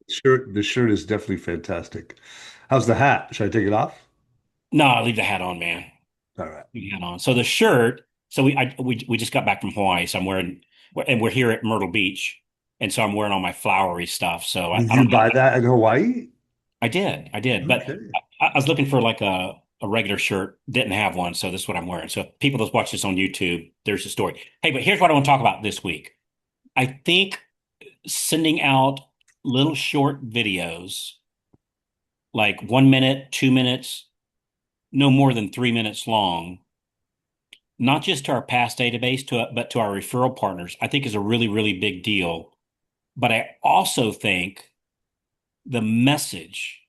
The shirt is definitely fantastic. How's the hat? Should I take it off? No, I leave the hat on, man. All right. Leave the hat on. So the shirt. So we just got back from Hawaii, so I'm wearing, and we're here at Myrtle Beach, and so I'm wearing all my flowery stuff. So Did I you don't have. buy that in Hawaii? I did, but Okay. I was looking for like a regular shirt. Didn't have one, so this is what I'm wearing. So if people that watch this on YouTube, there's the story. Hey, but here's what I want to talk about this week. I think sending out little short videos, like 1 minute, 2 minutes, no more than 3 minutes long, not just to our past database, but to our referral partners, I think is a really, really big deal. But I also think the message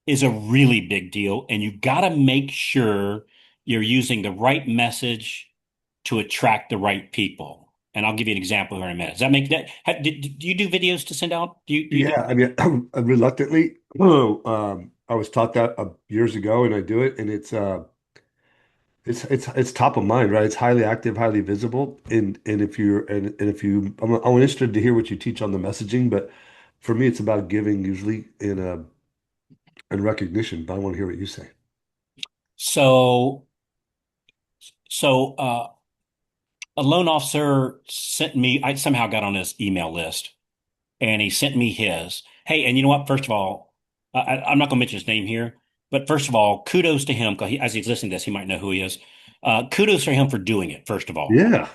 is a really big deal, and you got to make sure you're using the right message to attract the right people. And I'll give you an example here in a minute. Does that make that? Do you do videos to send out? Do you do? Yeah, I mean, reluctantly, I was taught that years ago, and I do it, and it's top of mind, right? It's highly active, highly visible, and if you're and if you, I'm interested to hear what you teach on the messaging, but for me, it's about giving usually in recognition. But I want to hear what you say. So, so a loan officer sent me. I somehow got on his email list, and he sent me his. Hey, and you know what? First of all, I'm not going to mention his name here, but first of all, kudos to him because as he's listening to this, he might know who he is. Kudos for him for doing it. First of all, Yeah,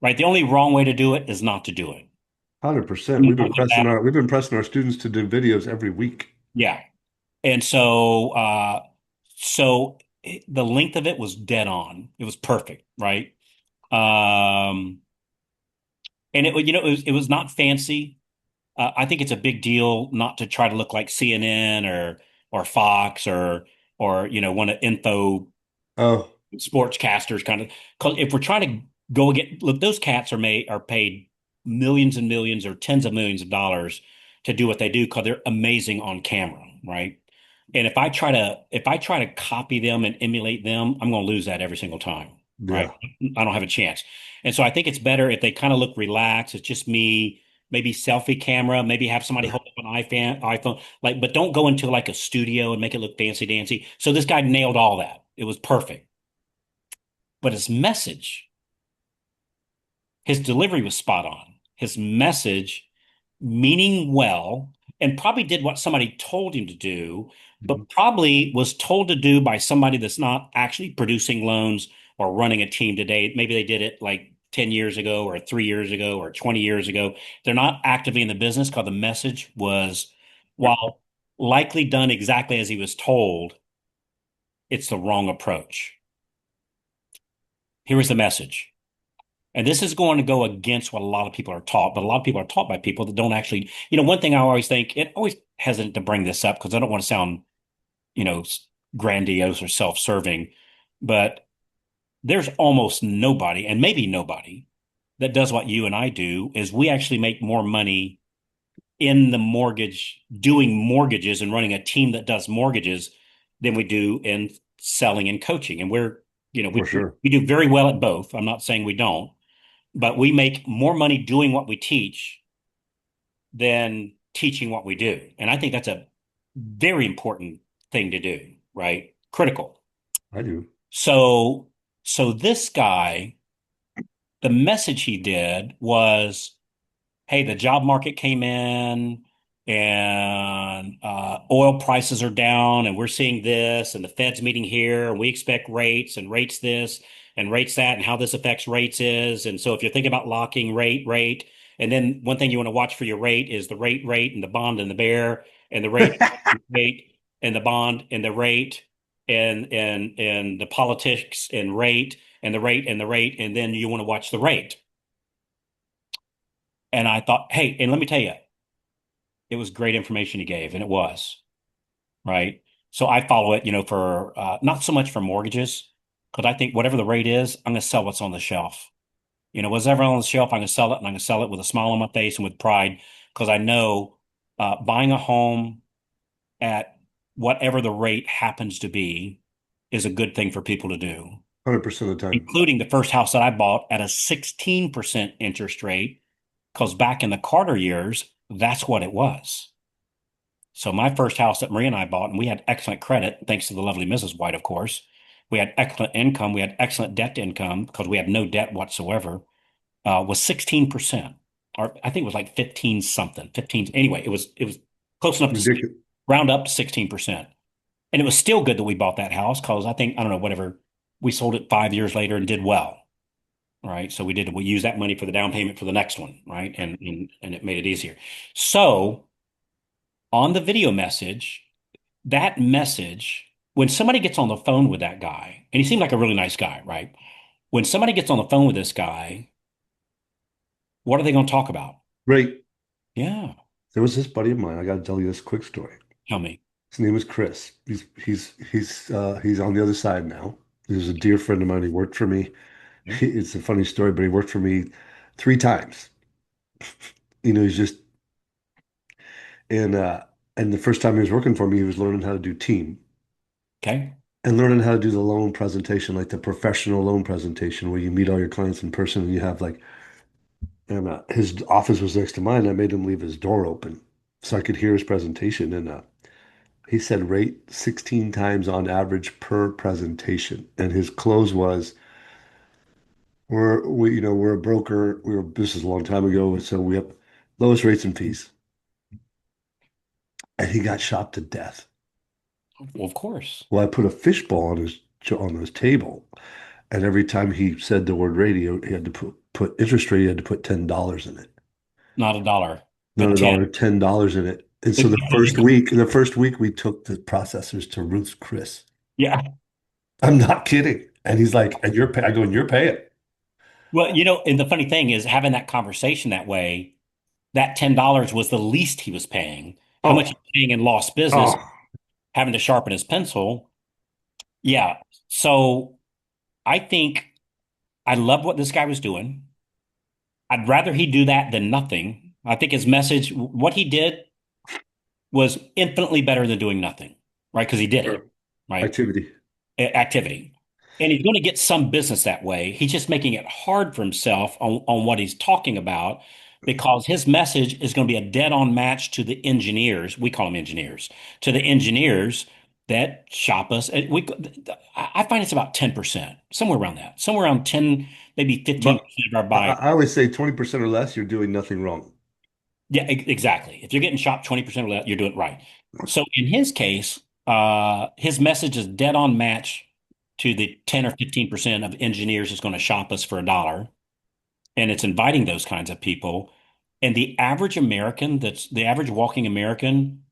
right? The only wrong way to do it is not to do it. 100%. More than that, We've been pressing our students to do videos every week. yeah. And so the length of it was dead on. It was perfect, right? Um, and it was not fancy. I think it's a big deal not to try to look like CNN or Fox or one of info Oh, sportscasters kind of. Because if we're trying to go get look, those cats are paid millions and millions or tens of millions of dollars to do what they do because they're amazing on camera, right? And if I try to copy them and emulate them, I'm going to lose that every single time, right? yeah. I don't have a chance. And so I think it's better if they kind of look relaxed. It's just me, maybe selfie camera, maybe have somebody hold up an iPhone, like, but don't go into like a studio and make it look fancy dancy. So this guy nailed all that. It was perfect. But his message, his delivery was spot on. His message, meaning well, and probably did what somebody told him to do, Mhm. but probably was told to do by somebody that's not actually producing loans or running a team today. Maybe they did it like 10 years ago or 3 years ago or 20 years ago. They're not actively in the business because the message was, while likely done exactly as he was told, it's the wrong approach. Here is the message. And this is going to go against what a lot of people are taught, but a lot of people are taught by people that don't actually, one thing I always think, it always hesitant to bring this up because I don't want to sound, you know, grandiose or self-serving, but there's almost nobody, and maybe nobody, that does what you and I do, is we actually make more money in the mortgage, doing mortgages and running a team that does mortgages than we do in selling and coaching. And we're, For sure. we do very well at both. I'm not saying we don't, but we make more money doing what we teach than teaching what we do. And I think that's a very important thing to do, right? Critical. I do. So, so this guy, the message he did was, hey, the job market came in and oil prices are down and we're seeing this and the Fed's meeting here and we expect rates and rates this and rates that and how this affects rates is. And so if you're thinking about locking rate, and then one thing you want to watch for your rate is the rate and the bond and the bear and the rate and the bond and the rate and the politics and rate and the rate and the rate. And then you want to watch the rate. And I thought, hey, and let me tell you, it was great information he gave, and it was, right? So I follow it, for not so much for mortgages, because I think whatever the rate is, I'm going to sell what's on the shelf. What's ever on the shelf, I'm going to sell it, and I'm going to sell it with a smile on my face and with pride, because I know buying a home at whatever the rate happens to be is a good thing for people to do, 100% of the time. including the first house that I bought at a 16% interest rate, because back in the Carter years, That's what it was. So my first house that Maria and I bought, and we had excellent credit, thanks to the lovely Mrs. White, of course. We had excellent income. We had excellent debt to income because we had no debt whatsoever. Was 16%, or I think it was like 15 something, 15. Anyway, it was close enough to Ridiculous. round up to 16%. And it was still good that we bought that house because I think, I don't know, whatever, we sold it 5 years later and did well. Right. So we used that money for the down payment for the next one. Right. And it made it easier. So on the video message, that message, when somebody gets on the phone with that guy, and he seemed like a really nice guy, right? When somebody gets on the phone with this guy, what are they going to talk about? Great. Yeah. There was this buddy of mine. I got to tell you this quick story. Tell me. His name is Chris. He's on the other side now. He was a dear friend of mine. He worked for me. It's a funny story, but he worked for me 3 times. He's just and uh and the first time he was working for me, he was learning how to do team Okay. and learning how to do the loan presentation, like the professional loan presentation where you meet all your clients in person and you have like and his office was next to mine. I made him leave his door open so I could hear his presentation and he said rate 16 times on average per presentation. And his close was we're a broker. This is a long time ago, so we have lowest rates and fees. And he got shot to death. Well, of course. Well, I put a fishbowl on his table, and every time he said the word radio, he had to put interest rate. He had to put $10 in it. Not a dollar, Not but a 10. dollar, $10 in it. And so the first week we took the processors to Ruth's Chris. Yeah. I'm not kidding. And he's like, and I go, and you're paying. Well, and the funny thing is having that conversation that way, that $10 was the least he was paying. How much Oh, he's paying in lost business, oh, having to sharpen his pencil. Yeah. So I think I love what this guy was doing. I'd rather he do that than nothing. I think his message, what he did was infinitely better than doing nothing, right? Because he did it, sure. right? Activity. Activity. And he's going to get some business that way. He's just making it hard for himself on what he's talking about because his message is going to be a dead-on match to the engineers. We call them engineers, to the engineers that shop us. I find it's about 10%, somewhere around that, somewhere around 10, maybe But 15% of our I, buy. I always say 20% or less, you're doing nothing wrong. Yeah, exactly. If you're getting shopped 20% of that, you're doing it right. So in his case, his message is dead on match to the 10 or 15% of engineers is going to shop us for a dollar. And it's inviting those kinds of people. And the average American, that's the average walking American,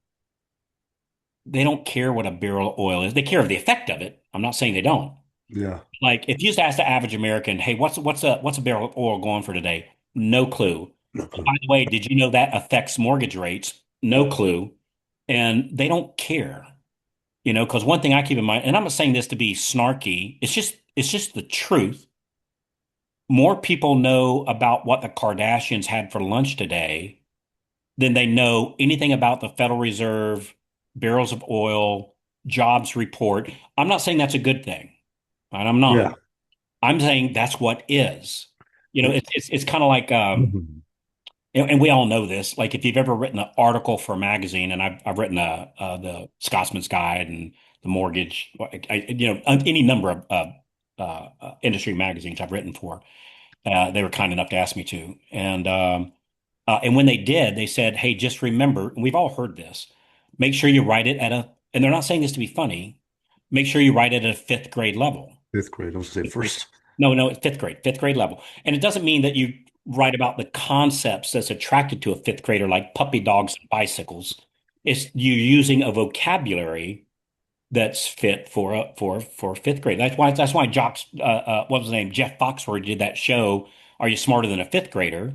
they don't care what a barrel of oil is. They care of the effect of it. I'm not saying they don't. Yeah. Like if you just ask the average American, hey, what's a barrel of oil going for today? No clue. No Oh, clue. by the way, did you know that affects mortgage rates? No clue. And they don't care, because one thing I keep in mind, and I'm not saying this to be snarky, it's just the truth. More people know about what the Kardashians had for lunch today than they know anything about the Federal Reserve, barrels of oil, jobs report. I'm not saying that's a good thing, and I'm not. Yeah. I'm saying that's what is. It's kind of like Mhm. and we all know this. Like if you've ever written an article for a magazine, and I've written the Scotsman's Guide and the Mortgage, any number of industry magazines I've written for. They were kind enough to ask me to, and when they did, they said, "Hey, just remember." And we've all heard this. Make sure you write it at a, and they're not saying this to be funny. Make sure you write it at a fifth grade level. Fifth grade. I was gonna say first. No, no, it's fifth grade level. And it doesn't mean that you write about the concepts that's attracted to a fifth grader, like puppy dogs and bicycles. It's you using a vocabulary that's fit for fifth grade. That's why Jocks what was his name? Jeff Foxworthy did that show, Are You Smarter Than a Fifth Grader?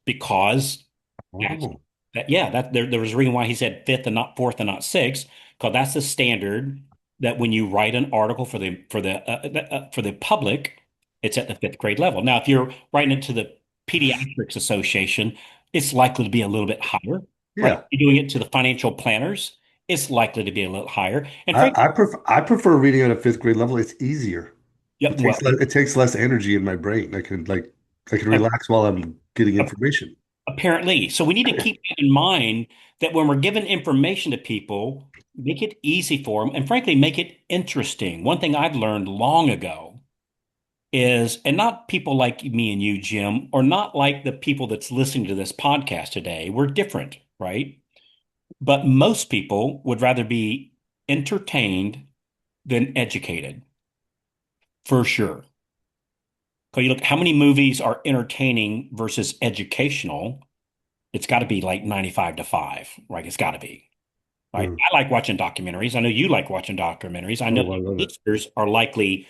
Because that's Oh, that yeah, that there was a reason why he said fifth and not fourth and not sixth, because that's the standard that when you write an article for the public, it's at the fifth grade level. Now, if you're writing it to the Pediatrics Association, it's likely to be a little bit higher, right? yeah. If you're doing it to the financial planners, it's likely to be a little higher. And I, frankly, I prefer reading at a fifth grade level. It's easier. yeah, It takes less energy in my brain. I can relax while I'm getting of information. apparently. So we need to keep in mind that when we're giving information to people, make it easy for them and frankly, make it interesting. One thing I've learned long ago is, and not people like me and you, Jim, or not like the people that's listening to this podcast today, we're different, right? But most people would rather be entertained than educated, for sure. Because you look, how many movies are entertaining versus educational? It's got to be like 95 to 5, right? It's got to be, right? Mm. I like watching documentaries. I know you like watching documentaries. I know Oh, I love it. listeners are likely,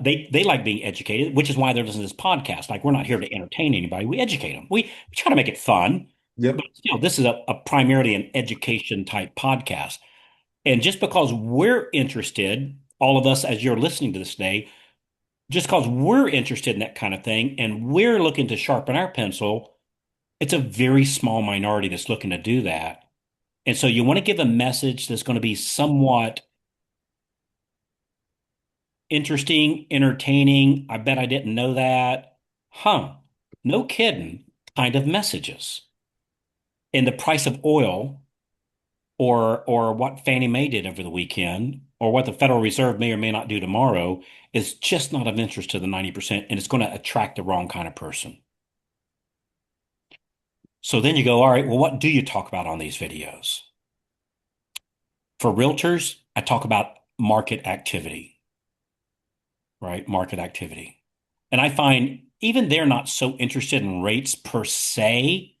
they like being educated, which is why they're listening to this podcast. Like, we're not here to entertain anybody. We educate them. We try to make it fun, but Yep. still, this is a primarily an education type podcast. And just because we're interested, all of us, as you're listening to this today, just because we're interested in that kind of thing and we're looking to sharpen our pencil, it's a very small minority that's looking to do that. And so you want to give a message that's going to be somewhat interesting, entertaining. I bet I didn't know that. Huh. No kidding kind of messages. And the price of oil or what Fannie Mae did over the weekend or what the Federal Reserve may or may not do tomorrow is just not of interest to the 90%, and it's going to attract the wrong kind of person. So then you go, all right, well, what do you talk about on these videos? For realtors, I talk about market activity, right? Market activity. And I find even they're not so interested in rates per se.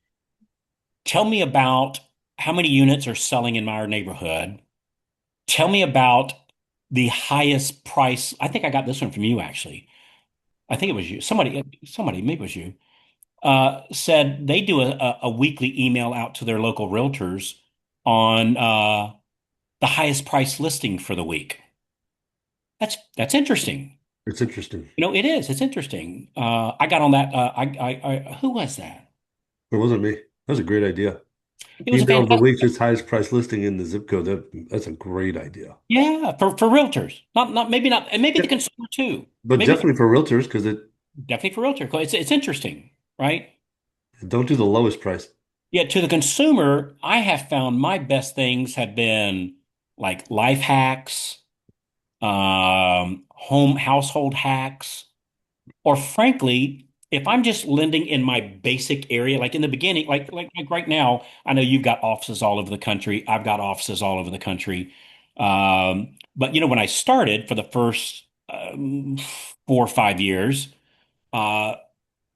Tell me about how many units are selling in my neighborhood. Tell me about the highest price. I think I got this one from you, actually. I think it was you. Somebody, maybe it was you, said they do a weekly email out to their local realtors on the highest price listing for the week. That's interesting. It's interesting. You know, it is. It's interesting. I got on that. Who was that? It wasn't me. That was a great idea. It was a Email the fantastic. week's highest price listing in the zip code. That's a great idea. Yeah, for realtors, not maybe not, and maybe the Yep. consumer too. But Maybe definitely for realtors because it definitely for realtor. It's interesting, right? don't do the lowest price. Yeah, to the consumer, I have found my best things have been like life hacks, home household hacks, or frankly, if I'm just lending in my basic area, like in the beginning, like right now, I know you've got offices all over the country. I've got offices all over the country. But when I started for the first 4 or 5 years, uh,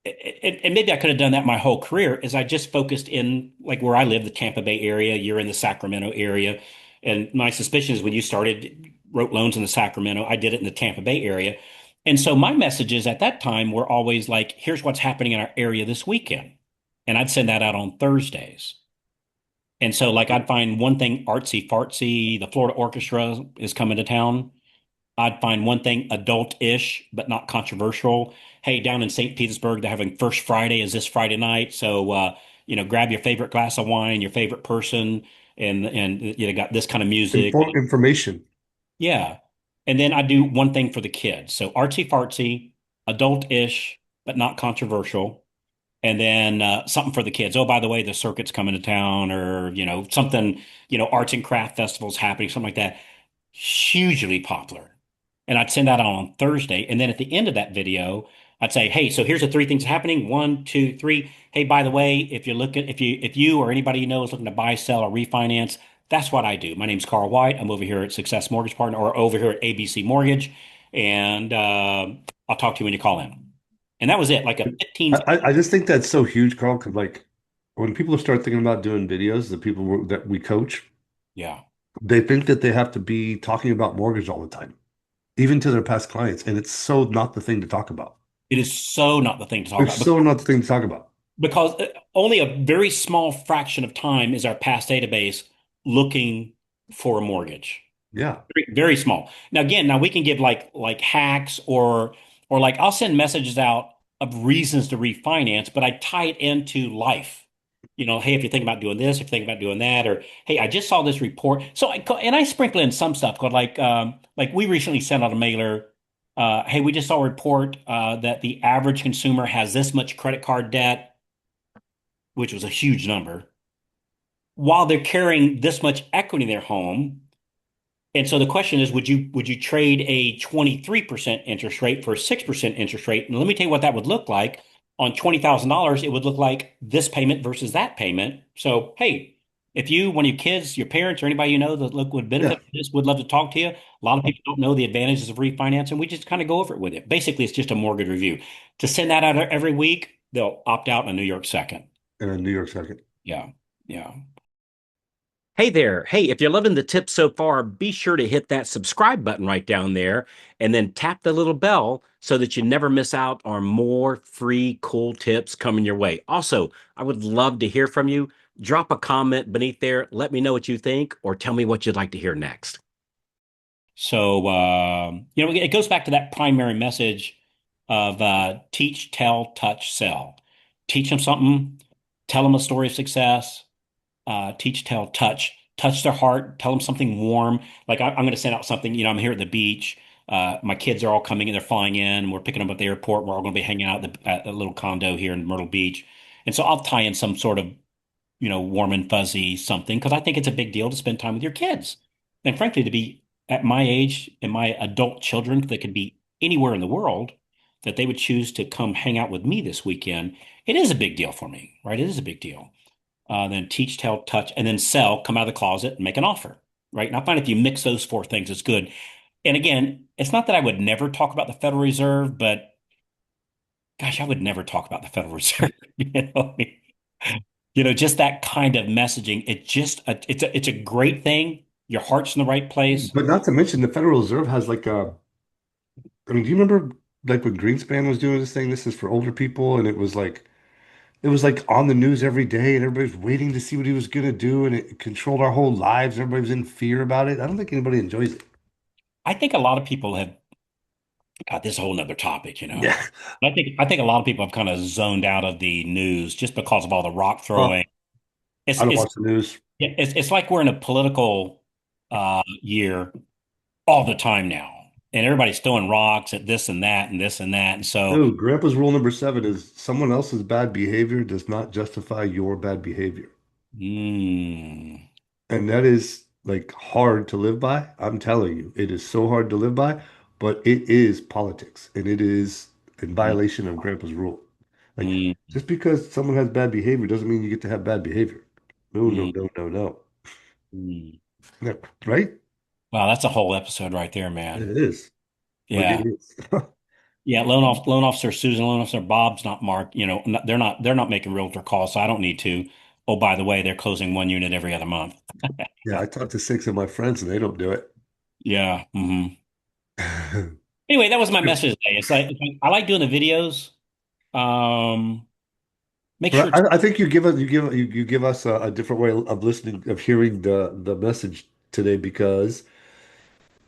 and maybe I could have done that my whole career, is I just focused in like where I live, the Tampa Bay area. You're in the Sacramento area, and my suspicion is when you started wrote loans in the Sacramento, I did it in the Tampa Bay area. And so my messages at that time were always like, here's what's happening in our area this weekend. And I'd send that out on Thursdays. And so like I'd find one thing artsy fartsy, the Florida Orchestra is coming to town. I'd find one thing adult-ish, but not controversial. Hey, down in St. Petersburg, they're having First Friday is this Friday night. So grab your favorite glass of wine, your favorite person, and got this kind of music. Information. Yeah. And then I do one thing for the kids. So artsy fartsy, adult-ish, but not controversial. And then something for the kids. Oh, by the way, the circuit's coming to town, or something, arts and craft festivals happening, something like that. Hugely popular. And I'd send that out on Thursday. And then at the end of that video, I'd say, hey, so here's the three things happening. One, two, three. Hey, by the way, if you or anybody you know is looking to buy, sell, or refinance, that's what I do. My name's Carl White. I'm over here at Success Mortgage Partner, or over here at ABC Mortgage. And I'll talk to you when you call in. And that was it, like a 15 I just think that's so huge, Carl, because like when people start thinking about doing videos, the people that we coach, yeah. they think that they have to be talking about mortgage all the time, even to their past clients, and it's so not the thing to talk about. It is so not the thing to talk It's about so not the thing to talk about. because only a very small fraction of time is our past database looking for a mortgage. Yeah. Very, very small. Now, again, now we can give like hacks or like I'll send messages out of reasons to refinance, but I tie it into life. Hey, if you think about doing this, if you think about doing that, or hey, I just saw this report. So I sprinkle in some stuff called like we recently sent out a mailer. Hey, we just saw a report that the average consumer has this much credit card debt. which was a huge number, while they're carrying this much equity in their home. And so the question is, would you trade a 23% interest rate for a 6% interest rate? And let me tell you what that would look like. On $20,000, it would look like this payment versus that payment. So, hey, if you, one of your kids, your parents, or anybody you know that look would Yeah. benefit from this, would love to talk to you. A lot of people don't know the advantages of refinancing. We just kind of go over it with you. Basically, it's just a mortgage review. To send that out every week, they'll opt out in a New York second. And a New York second. Yeah. Yeah. Hey there. Hey, if you're loving the tips so far, be sure to hit that subscribe button right down there and then tap the little bell so that you never miss out on more free, cool tips coming your way. Also, I would love to hear from you. Drop a comment beneath there. Let me know what you think or tell me what you'd like to hear next. So, it goes back to that primary message of teach, tell, touch, sell. Teach them something, tell them a story of success, teach, tell, touch their heart, tell them something warm. Like I'm going to send out something, I'm here at the beach. My kids are all coming and they're flying in. We're picking them up at the airport. We're all going to be hanging out at the little condo here in Myrtle Beach. And so I'll tie in some sort of, warm and fuzzy something because I think it's a big deal to spend time with your kids. And frankly, to be at my age and my adult children that could be anywhere in the world, that they would choose to come hang out with me this weekend, it is a big deal for me, right? It is a big deal. Then teach, tell, touch, and then sell, come out of the closet and make an offer, right? And I find if you mix those four things, it's good. And again, it's not that I would never talk about the Federal Reserve, but gosh, I would never talk about the Federal Reserve. You know, just that kind of messaging. It's a great thing. Your heart's in the right place. But not to mention the Federal Reserve has like I mean, do you remember like when Greenspan was doing this thing? This is for older people, and it was like on the news every day, and everybody was waiting to see what he was gonna do, and it controlled our whole lives. Everybody was in fear about it. I don't think anybody enjoys it. I think a lot of people have got this whole nother topic. Yeah. I think a lot of people have kind of zoned out of the news just because of all the rock Well, throwing. It's I don't it's watch the news. it's like we're in a political year all the time now. And everybody's throwing rocks at this and that and this and that. And so, Oh, Grandpa's rule number seven is someone else's bad behavior does not justify your bad behavior. mm, And that is like hard to live by. I'm telling you, it is so hard to live by, but it is politics and it is in mm, violation of Grandpa's rule. Like mm, just because someone has bad behavior doesn't mean you get to have bad behavior. No, no, mm, no, no, no. mm. Yeah, right? Wow, that's a whole episode right there, It man. is. Like it Yeah. is. Yeah, loan officer Susan, loan officer Bob's not Mark, they're not making realtor calls, so I don't need to. Oh, by the way, they're closing one unit every other month. Yeah, I talked to six of my friends and they don't do it. Yeah. Anyway, that was my message today. It's like I like doing the videos. Um, make sure But it's I think you give us a different way of listening, of hearing the message today because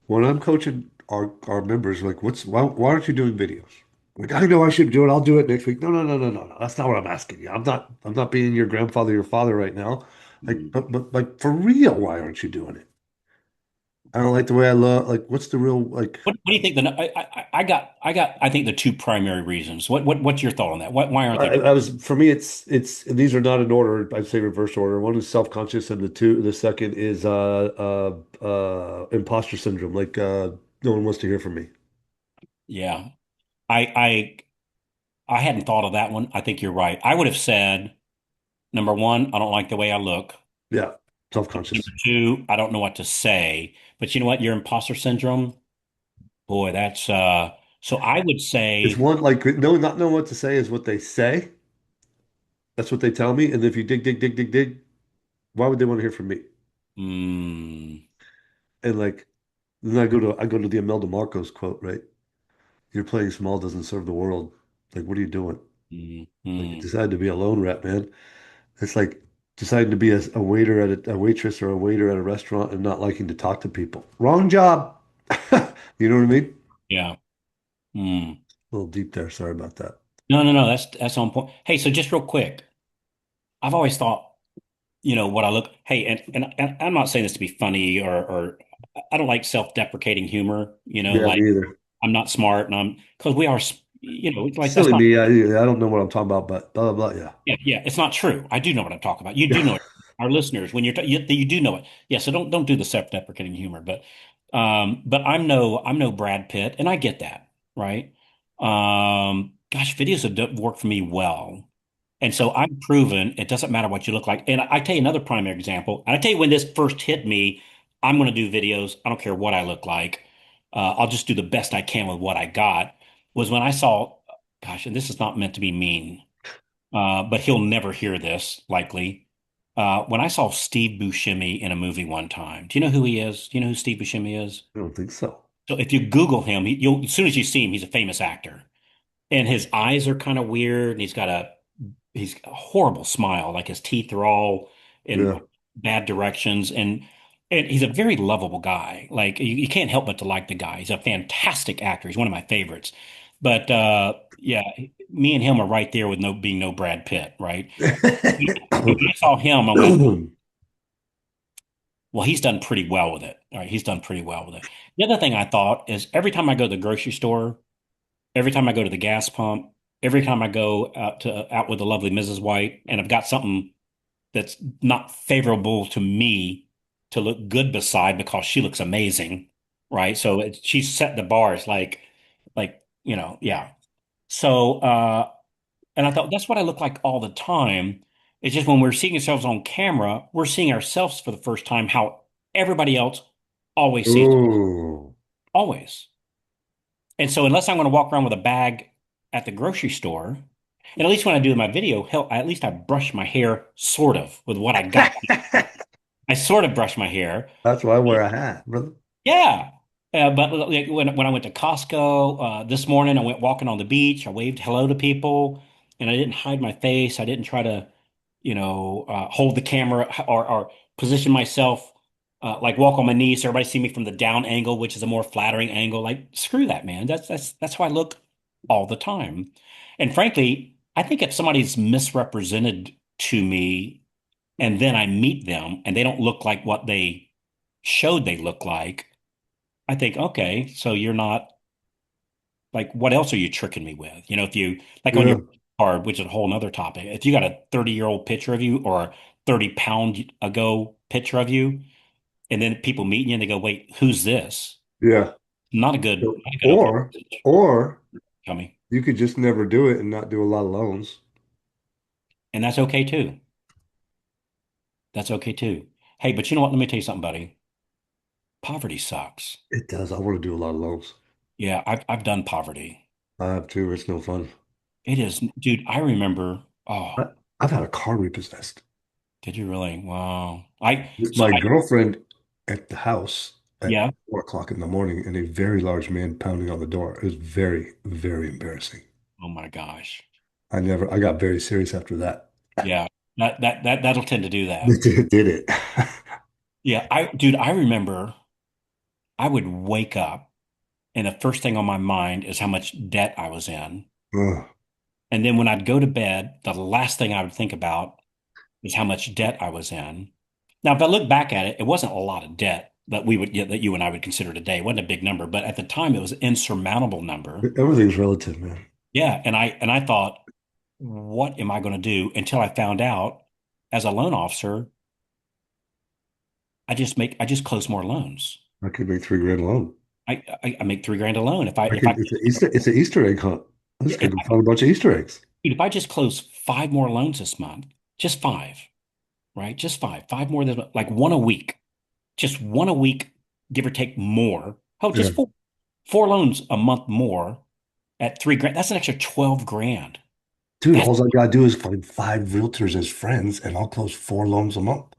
when I'm coaching our members, like, why aren't you doing videos? Like, I know I should do it. I'll do it next week. No, no, no, no, no, no. That's not what I'm asking you. I'm not being your grandfather, your father right now. Like, mm. but like for real, why aren't you doing it? I don't like the way I look. Like, what's the real like? What do you think? I think the two primary reasons. What's your thought on that? Why aren't they? I was for me, it's these are not in order. I'd say reverse order. One is self-conscious, and the second is imposter syndrome. Like, no one wants to hear from me. Yeah, I I hadn't thought of that one. I think you're right. I would have said number one, I don't like the way I look. Yeah, Number self-conscious. two, I don't know what to say. But you know what? Your imposter syndrome, boy, that's so I would It's say, one like no, not knowing what to say is what they say. That's what they tell me. And if you dig, dig, dig, dig, dig, why would they want to hear from me? mm, And like then I go to the Imelda Marcos quote, right? You're playing small doesn't serve the world. Like, what are you doing? Like, you mm. decided to be a lone rep, man. It's like deciding to be a waiter at a waitress or a waiter at a restaurant and not liking to talk to people. Wrong job. You know what I mean? Yeah. Mm. A little deep there. Sorry about that. No, no, no. That's on point. Hey, so just real quick, I've always thought, what I look. Hey, and I'm not saying this to be funny or I don't like self-deprecating humor. Yeah, Like me either. I'm not smart, and I'm because we are. it's like that's Silly not. me. I don't know what I'm talking about, but blah, blah, blah. Yeah. Yeah, yeah, it's not true. I do know what I'm talking about. You do know it. Our listeners, when you do know it. Yeah, so don't do the self-deprecating humor, but I'm no Brad Pitt, and I get that, right? Gosh, videos have worked for me well. And so I'm proven it doesn't matter what you look like. And I tell you another primary example. And I tell you when this first hit me, I'm going to do videos. I don't care what I look like. I'll just do the best I can with what I got. Was when I saw, gosh, and this is not meant to be mean, but he'll never hear this likely. When I saw Steve Buscemi in a movie one time, do you know who he is? Do you know who Steve Buscemi is? I don't think so. So if you Google him, you'll as soon as you see him, he's a famous actor, and his eyes are kind of weird, and he's a horrible smile, like his teeth are all in Yeah. bad directions, and he's a very lovable guy. Like you can't help but to like the guy. He's a fantastic actor. He's one of my favorites. But yeah, me and him are right there with no being no Brad Pitt, right? When I saw him, I went, well, he's done pretty well with it. All right, he's done pretty well with it. The other thing I thought is every time I go to the grocery store, every time I go to the gas pump, every time I go out with the lovely Mrs. White, and I've got something that's not favorable to me to look good beside because she looks amazing, right? So she's set the bars yeah. So and I thought that's what I look like all the time. It's just when we're seeing ourselves on camera, we're seeing ourselves for the first time how everybody else always sees us, Oh, always. And so unless I'm going to walk around with a bag at the grocery store, and at least when I do my video, hell, at least I brush my hair sort of with what I got. I sort of brush my hair. that's why I wear a hat, brother. Yeah. But like, when I went to Costco this morning, I went walking on the beach. I waved hello to people, and I didn't hide my face. I didn't try to, hold the camera or position myself like walk on my knees so everybody see me from the down angle, which is a more flattering angle. Like screw that, man. That's how I look all the time. And frankly, I think if somebody's misrepresented to me and then I meet them and they don't look like what they showed they look like, I think, okay, so you're not like, what else are you tricking me with? If you like on your Yeah. card, which is a whole nother topic, if you got a 30-year-old picture of you or a 30-pound ago picture of you, and then people meet you and they go, wait, who's this? Yeah. Not a good opening Or, message. or Tell me. you could just never do it and not do a lot of loans. And that's okay too. That's okay too. Hey, but you know what? Let me tell you something, buddy. Poverty sucks. It does. I want to do a lot of loans. Yeah, I've done poverty. I have too. It's no fun. It is, dude, I remember, I, oh, I've had a car repossessed. did you really? Wow. I so My I girlfriend at the house at yeah. 4 o'clock in the morning and a very large man pounding on the door. It was very, very embarrassing. Oh my gosh. I got very serious after that. Yeah. That'll tend to do that. Did it. Yeah, dude, I remember I would wake up and the first thing on my mind is how much debt I was in. Ugh. And then when I'd go to bed, the last thing I would think about is how much debt I was in. Now, if I look back at it, it wasn't a lot of debt that you and I would consider today. It wasn't a big number, but at the time it was an insurmountable number. Everything's relative, man. Yeah, and I thought, what am I going to do? Until I found out as a loan officer, I just close more loans. I could make 3 grand alone. I make 3 grand a loan. I could. It's an Easter egg hunt. I'm just If gonna find a bunch of Easter eggs. I just close five more loans this month, just five, right? Just five more than like one a week, just one a week, give or take more. Oh, Yeah. just four loans a month more at 3 grand. That's an extra 12 grand. Dude, That's all I gotta do is find 5 realtors as friends and I'll close 4 loans a month.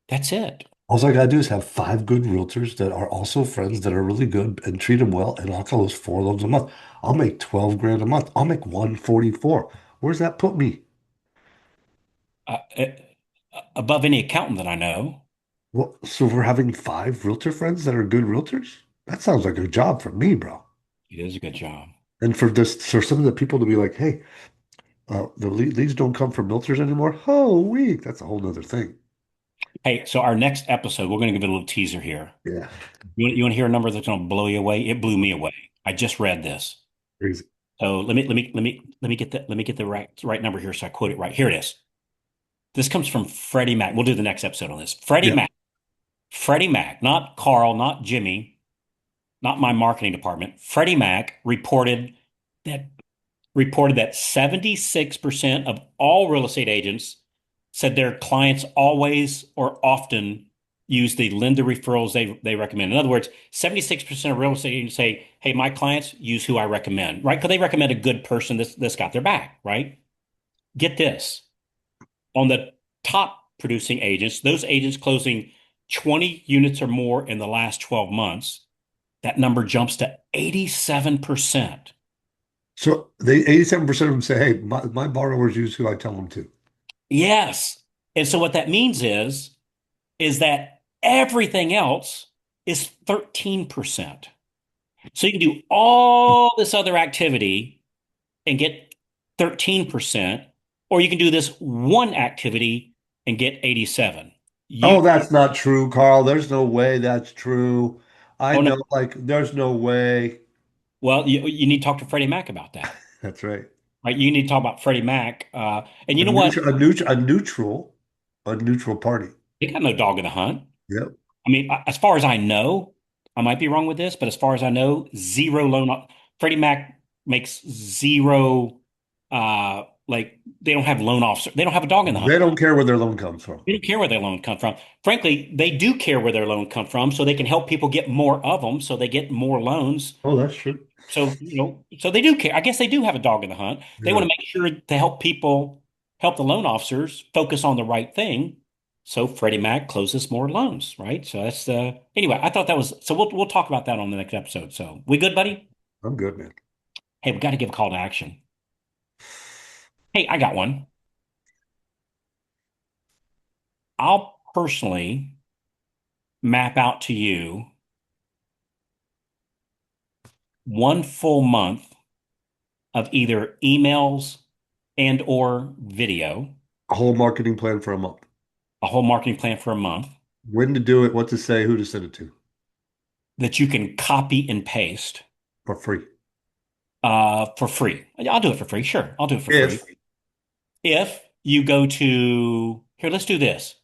that's it. All I gotta do is have 5 good realtors that are also friends that are really good and treat them well, and I'll close 4 loans a month. I'll make 12 grand a month. I'll make 144. Where's that put me? Above any accountant that I know. Well, so we're having 5 realtor friends that are good realtors? That sounds like a job for me, bro. It is a good job. And for some of the people to be like, hey, the leads don't come from realtors anymore. Oh, week. That's a whole nother thing. Hey, so our next episode, we're going to give it a little teaser here. Yeah. You want to hear a number that's going to blow you away? It blew me away. I just read this. Crazy. So let me get the right number here so I quote it right. Here it is. This comes from Freddie Mac. We'll do the next episode on this. Yeah. Freddie Mac, not Carl, not Jimmy, not my marketing department. Freddie Mac that reported that 76% of all real estate agents said their clients always or often use the lender referrals they recommend. In other words, 76% of real estate agents say, hey, my clients use who I recommend, right? Because they recommend a good person that's got their back, right? Get this. On the top producing agents, those agents closing 20 units or more in the last 12 months, that number jumps to 87%. So they 87% of them say, hey, my borrowers use who I tell them to. Yes. And so what that means is that everything else is 13%. So you can do all this other activity and get 13%, or you can do this one activity and get 87. You Oh, that's not true, Carl. There's no way that's true. I oh no. know, like, there's no way. Well, you need to talk to Freddie Mac about that. That's right. Right? You need to talk about Freddie Mac. And you know what? A neutral party. They got no dog in the hunt. Yep. I mean, as far as I know, I might be wrong with this, but as far as I know, zero loan. Freddie Mac makes zero. Like they don't have loan officer. They don't have a dog in the hunt. They don't care where their loan comes from. They don't care where their loan come from. Frankly, they do care where their loan come from, so they can help people get more of them, so they get more loans. Oh, that's true. So so they do care. I guess they do have a dog in the hunt. They want Yeah, to make sure to help people, help the loan officers focus on the right thing. So Freddie Mac closes more loans, right? So that's anyway. I thought that was so. We'll talk about that on the next episode. So we good, buddy? I'm good, man. Hey, we got to give a call to action. Hey, I got one. I'll personally map out to you 1 full month of either emails and or video, A whole marketing plan for a month. a whole marketing plan for a month When to do it, what to say, who to send it to that you can copy and paste for free. for free. I'll do it for free. Sure, I'll do it for free. If If you go to here, let's do this.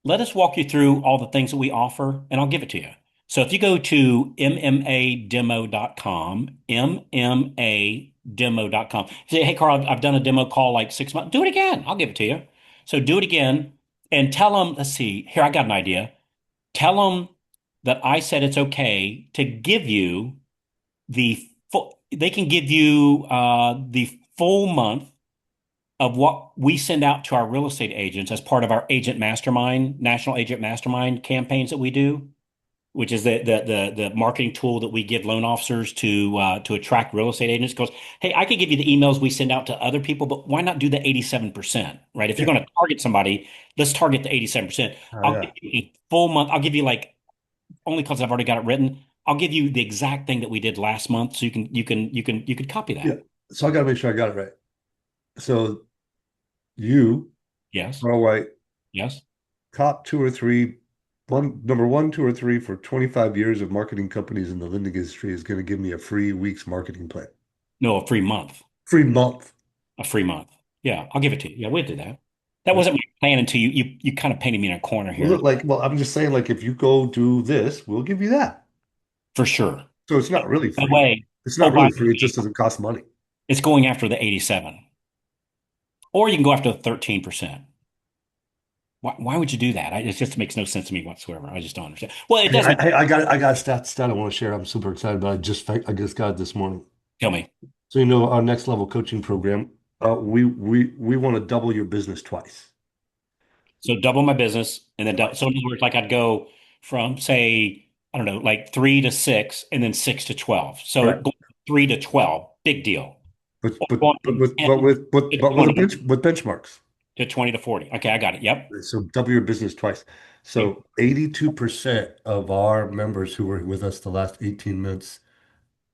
Let us walk you through all the things that we offer, and I'll give it to you. So if you go to mmademo.com, mmademo.com, say, hey, Carl, I've done a demo call like 6 months. Do it again. I'll give it to you. So do it again and tell them, let's see, here, I got an idea. Tell them that I said it's okay to give you the full, they can give you the full month of what we send out to our real estate agents as part of our agent mastermind, national agent mastermind campaigns that we do, which is the marketing tool that we give loan officers to attract real estate agents. Goes, hey, I could give you the emails we send out to other people, but why not do the 87%, right? If you're yeah, going to target somebody, let's target the 87%. I'll yeah, give you a full month. I'll give you like only because I've already got it written. I'll give you the exact thing that we did last month, so you could copy yeah. that. So I got to make sure I got it right. So you, Yes, Carl White, yes. top two or three, number one, two or three for 25 years of marketing companies in the lending industry is going to give me a free week's marketing plan. No, a free month. Free month. A free month. Yeah, I'll give it to you. Yeah, we'll do that. That wasn't my plan until you kind of painted me in a corner Well, here. look, like, well, I'm just saying, like, if you go do this, we'll give you that. For sure. So it's not really By the free. way, It's oh, not by really the free. It way, just doesn't cost money. it's going after the 87. Or you can go after the 13%. Why would you do that? It just makes no sense to me whatsoever. I just don't understand. Well, it Hey, does make I got a stat I want to share. I'm super excited about. I just got it this morning. tell me. So our next level coaching program, we want to double your business twice. So double my business and then double. So in other words, like I'd go from say, I don't know, like 3 to 6 and then 6 to 12. So Correct. going from 3 to 12, big deal. But Or but going but from with 10 but with but, to but with 20 with benchmarks. to 20 to 40. Okay, I got it. Yep. So double your business twice. So 82% of our members who were with us the last 18 months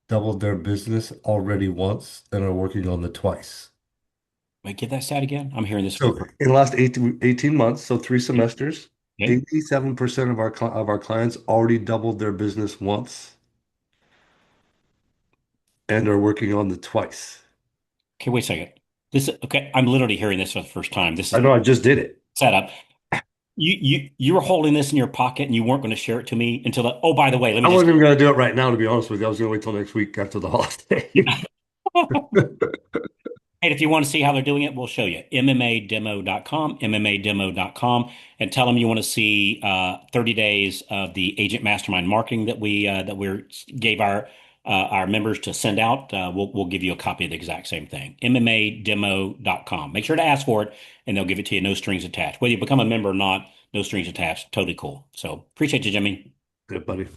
doubled their business already once and are working on the twice. Wait, give that stat again. I'm hearing this for the So first. in the last 18 months, so 3 semesters, Okay. 87% of our clients already doubled their business once. and are working on the twice. Okay, wait a second. This okay. I'm literally hearing this for the first time. This I is know I just did it. setup. You were holding this in your pocket and you weren't going to share it to me until the, oh, by the way, let me I just wasn't even going to do it right now, to be honest with you. I was going to wait till next week after the holiday. And if you want to see how they're doing it, we'll show you. MMAdemo.com, MMAdemo.com, and tell them you want to see 30 days of the agent mastermind marketing that we gave our members to send out. We'll give you a copy of the exact same thing. MMAdemo.com. Make sure to ask for it, and they'll give it to you, no strings attached. Whether you become a member or not, no strings attached. Totally cool. So appreciate you, Jimmy. Good, buddy.